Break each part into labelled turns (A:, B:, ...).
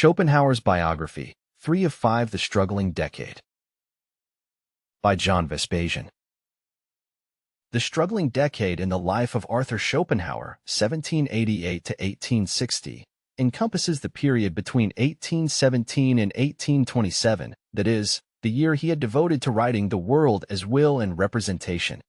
A: Schopenhauer's biography, 3 of 5 The Struggling Decade. By John Vespasian. The Struggling Decade in the Life of Arthur Schopenhauer, 1788 to 1860, encompasses the period between 1817 and 1827, that is, the year he had devoted to writing The World as Will and Representation.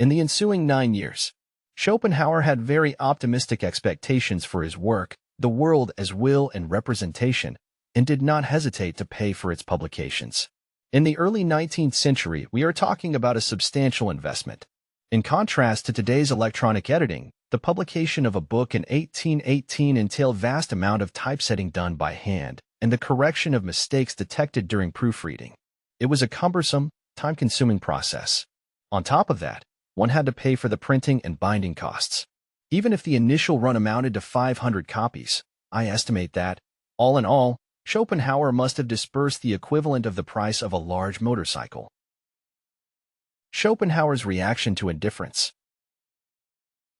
A: In the ensuing 9 years, Schopenhauer had very optimistic expectations for his work, The World as Will and Representation, and did not hesitate to pay for its publications. In the early 19th century, we are talking about a substantial investment. In contrast to today's electronic editing, the publication of a book in 1818 entailed vast amount of typesetting done by hand and the correction of mistakes detected during proofreading. It was a cumbersome, time-consuming process. On top of that, one had to pay for the printing and binding costs. Even if the initial run amounted to 500 copies, I estimate that, all in all, Schopenhauer must have disbursed the equivalent of the price of a large motorcycle. Schopenhauer's reaction to indifference.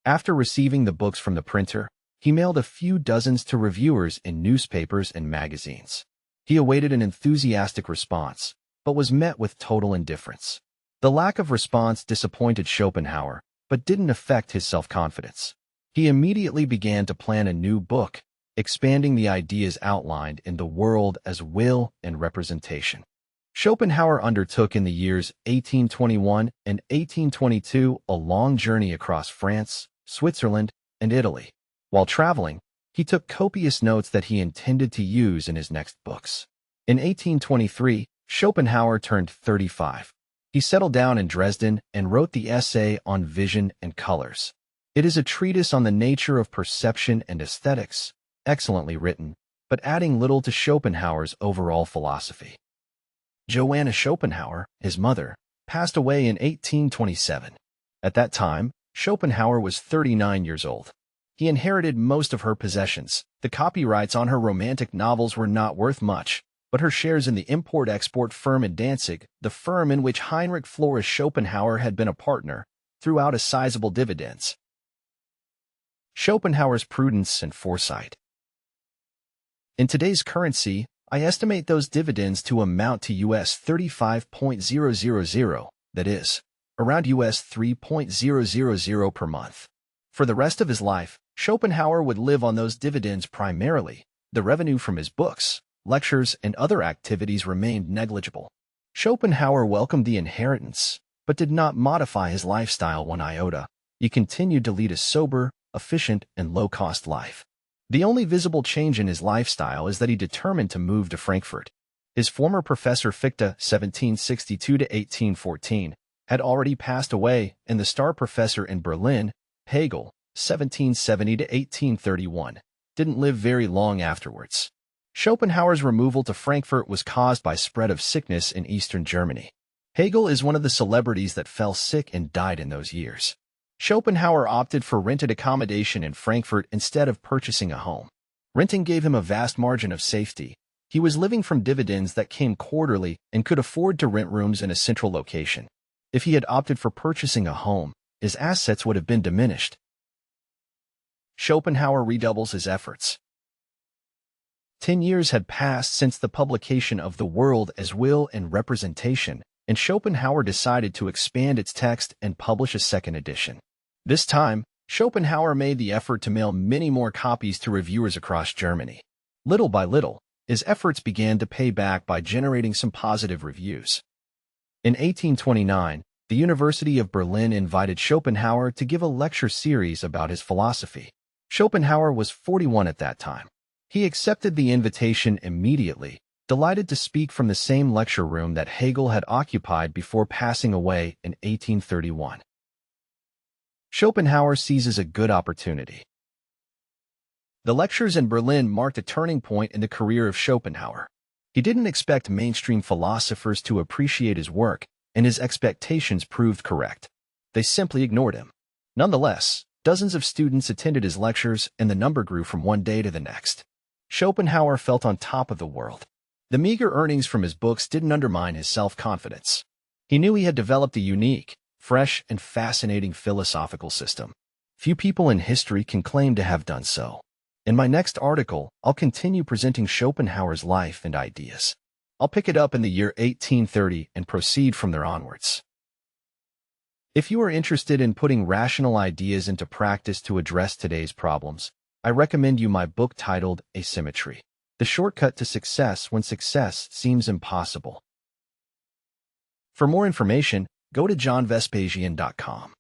A: After receiving the books from the printer, he mailed a few dozens to reviewers in newspapers and magazines. He awaited an enthusiastic response, but was met with total indifference. The lack of response disappointed Schopenhauer, but didn't affect his self-confidence. He immediately began to plan a new book, expanding the ideas outlined in The World as Will and Representation. Schopenhauer undertook in the years 1821 and 1822 a long journey across France, Switzerland, and Italy. While traveling, he took copious notes that he intended to use in his next books. In 1823, Schopenhauer turned 35. He settled down in Dresden and wrote the essay on Vision and Colors. It is a treatise on the nature of perception and aesthetics, excellently written, but adding little to Schopenhauer's overall philosophy. Johanna Schopenhauer, his mother, passed away in 1827. At that time, Schopenhauer was 39 years old. He inherited most of her possessions. The copyrights on her romantic novels were not worth much, but her shares in the import-export firm in Danzig, the firm in which Heinrich Floris Schopenhauer had been a partner, threw out a sizable dividends. Schopenhauer's prudence and foresight. In today's currency, I estimate those dividends to amount to US 35.000, that is, around US 3.000 per month. For the rest of his life, Schopenhauer would live on those dividends primarily. The revenue from his books, lectures, and other activities remained negligible. Schopenhauer welcomed the inheritance, but did not modify his lifestyle one iota. He continued to lead a sober, efficient, and low-cost life. The only visible change in his lifestyle is that he determined to move to Frankfurt. His former professor Fichte, 1762 to 1814, had already passed away, and the star professor in Berlin, Hegel, 1770 to 1831, didn't live very long afterwards. Schopenhauer's removal to Frankfurt was caused by spread of sickness in eastern Germany. Hegel is one of the celebrities that fell sick and died in those years. Schopenhauer opted for rented accommodation in Frankfurt instead of purchasing a home. Renting gave him a vast margin of safety. He was living from dividends that came quarterly and could afford to rent rooms in a central location. If he had opted for purchasing a home, his assets would have been diminished. Schopenhauer redoubles his efforts. 10 years had passed since the publication of The World as Will and Representation, and Schopenhauer decided to expand its text and publish a second edition. This time, Schopenhauer made the effort to mail many more copies to reviewers across Germany. Little by little, his efforts began to pay back by generating some positive reviews. In 1829, the University of Berlin invited Schopenhauer to give a lecture series about his philosophy. Schopenhauer was 41 at that time. He accepted the invitation immediately, delighted to speak from the same lecture room that Hegel had occupied before passing away in 1831. Schopenhauer seizes a good opportunity. The lectures in Berlin marked a turning point in the career of Schopenhauer. He didn't expect mainstream philosophers to appreciate his work, and his expectations proved correct. They simply ignored him. Nonetheless, dozens of students attended his lectures, and the number grew from one day to the next. Schopenhauer felt on top of the world. The meager earnings from his books didn't undermine his self-confidence. He knew he had developed a unique, fresh, and fascinating philosophical system. Few people in history can claim to have done so. In my next article, I'll continue presenting Schopenhauer's life and ideas. I'll pick it up in the year 1830 and proceed from there onwards. If you are interested in putting rational ideas into practice to address today's problems, I recommend you my book titled Asymmetry: The Shortcut to Success When Success Seems Impossible. For more information, go to johnvespasian.com.